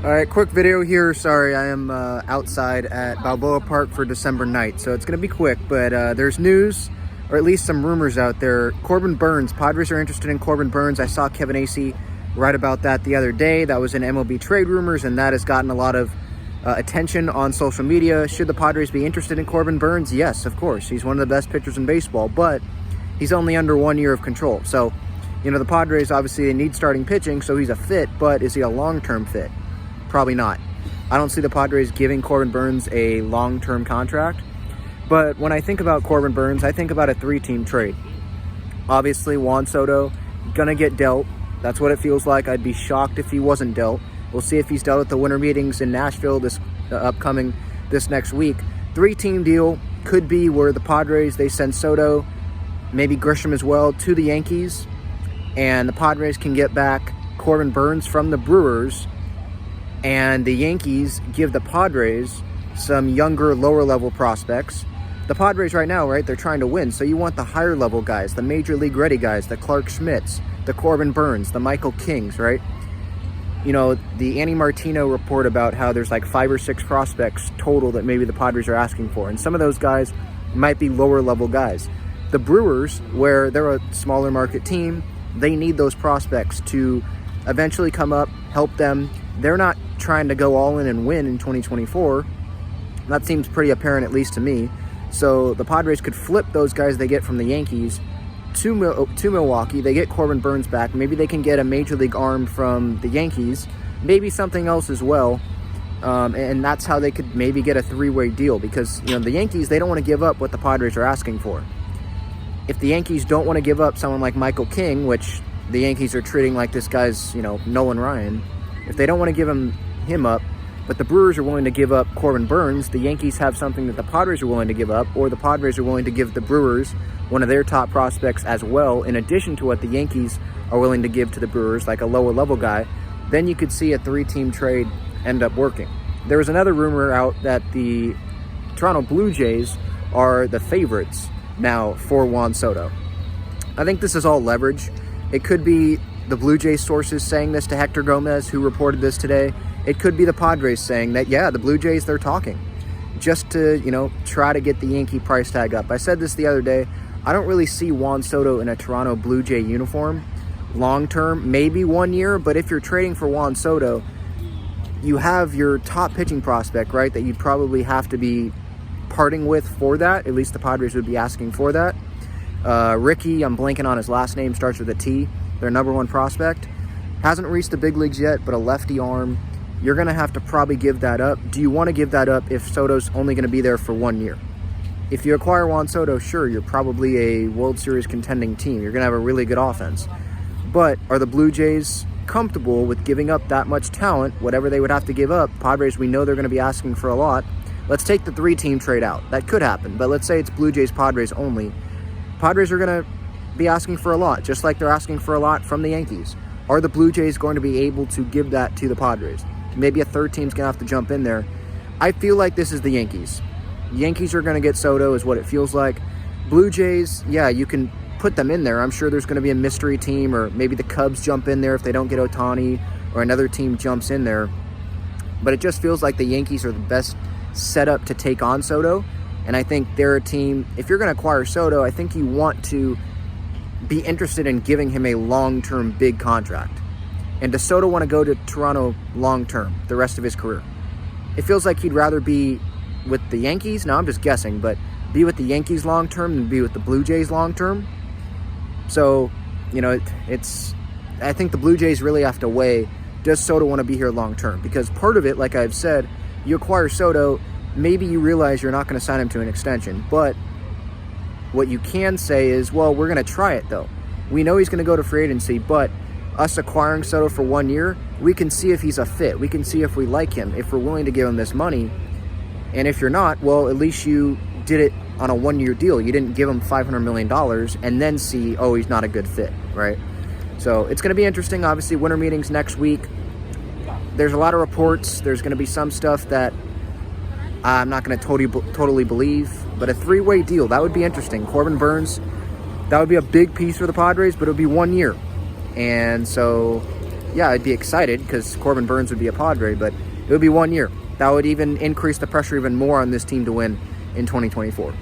All right, quick video here. Sorry, I am outside at Balboa Park for December night, so it's going to be quick, but there's news, or at least some rumors out there. Corbin Burnes, Padres are interested in Corbin Burnes. I saw Kevin Acee write about that the other day. That was in MLB trade rumors, and that has gotten a lot of attention on social media. Should the Padres be interested in Corbin Burnes? Yes, of course. He's one of the best pitchers in baseball, but he's only under 1 year of control. So, you know, the Padres, obviously, they need starting pitching, so he's a fit, but is he a long-term fit? Probably not. I don't see the Padres giving Corbin Burnes a long-term contract. But when I think about Corbin Burnes, I think about a 3-team trade. Obviously, Juan Soto gonna get dealt. That's what it feels like. I'd be shocked if he wasn't dealt. We'll see if he's dealt at the winter meetings in Nashville this next week. 3-team deal could be where the Padres, they send Soto, maybe Grisham as well, to the Yankees, and the Padres can get back Corbin Burnes from the Brewers, and the Yankees give the Padres some younger, lower-level prospects. The Padres right now, right, they're trying to win, so you want the higher-level guys, the Major League ready guys, the Clark Schmidts, the Corbin Burnes, the Michael Kings, right? You know, the Annie Martino report about how there's like 5 or 6 prospects total that maybe the Padres are asking for, and some of those guys might be lower-level guys. The Brewers, where they're a smaller market team, they need those prospects to eventually come up, help them. They're not trying to go all in and win in 2024. That seems pretty apparent, at least to me. So the Padres could flip those guys they get from the Yankees to Milwaukee. They get Corbin Burnes back. Maybe they can get a major league arm from the Yankees. Maybe something else as well. And that's how they could maybe get a 3-way deal, because, you know, the Yankees, they don't want to give up what the Padres are asking for. If the Yankees don't want to give up someone like Michael King, which the Yankees are treating like this guy's, you know, Nolan Ryan, if they don't want to give him up, but the Brewers are willing to give up Corbin Burnes, the Yankees have something that the Padres are willing to give up, or the Padres are willing to give the Brewers one of their top prospects as well, in addition to what the Yankees are willing to give to the Brewers, like a lower-level guy, then you could see a 3-team trade end up working. There was another rumor out that the Toronto Blue Jays are the favorites now for Juan Soto. I think this is all leverage. It could be the Blue Jays sources saying this to Hector Gomez, who reported this today. It could be the Padres saying that, yeah, the Blue Jays, they're talking, just to, you know, try to get the Yankee price tag up. I said this the other day. I don't really see Juan Soto in a Toronto Blue Jay uniform long-term, maybe 1 year, but if you're trading for Juan Soto, you have your top pitching prospect, right, that you'd probably have to be parting with for that. At least the Padres would be asking for that. Ricky, I'm blanking on his last name, starts with a T, their number 1 prospect. Hasn't reached the big leagues yet, but a lefty arm. You're going to have to probably give that up. Do you want to give that up if Soto's only going to be there for 1 year? If you acquire Juan Soto, sure, you're probably a World Series contending team. You're going to have a really good offense. But are the Blue Jays comfortable with giving up that much talent, whatever they would have to give up? Padres, we know they're going to be asking for a lot. Let's take the 3-team trade out. That could happen, but let's say it's Blue Jays, Padres only. Padres are going to be asking for a lot, just like they're asking for a lot from the Yankees. Are the Blue Jays going to be able to give that to the Padres? Maybe a third team's going to have to jump in there. I feel like this is the Yankees. Yankees are going to get Soto, is what it feels like. Blue Jays, yeah, you can put them in there. I'm sure there's going to be a mystery team, or maybe the Cubs jump in there if they don't get Ohtani, or another team jumps in there. But it just feels like the Yankees are the best set up to take on Soto. And I think they're a team, if you're going to acquire Soto, I think you want to be interested in giving him a long-term big contract. And does Soto want to go to Toronto long-term, the rest of his career? It feels like he'd rather be with the Yankees. Now, I'm just guessing, but be with the Yankees long-term than be with the Blue Jays long-term. So, you know, I think the Blue Jays really have to weigh, does Soto want to be here long-term? Because part of it, like I've said, you acquire Soto, maybe you realize you're not going to sign him to an extension. But what you can say is, well, we're going to try it, though. We know he's going to go to free agency, but us acquiring Soto for 1 year, we can see if he's a fit. We can see if we like him, if we're willing to give him this money. And if you're not, well, at least you did it on a 1-year deal. You didn't give him $500 million and then see, oh, he's not a good fit, right? So it's going to be interesting. Obviously, winter meetings next week. There's a lot of reports. There's going to be some stuff that I'm not going to totally believe. But a 3-way deal, that would be interesting. Corbin Burnes, that would be a big piece for the Padres, but it would be 1 year. And so yeah, I'd be excited because Corbin Burnes would be a Padre, but it would be 1 year. That would even increase the pressure even more on this team to win in 2024.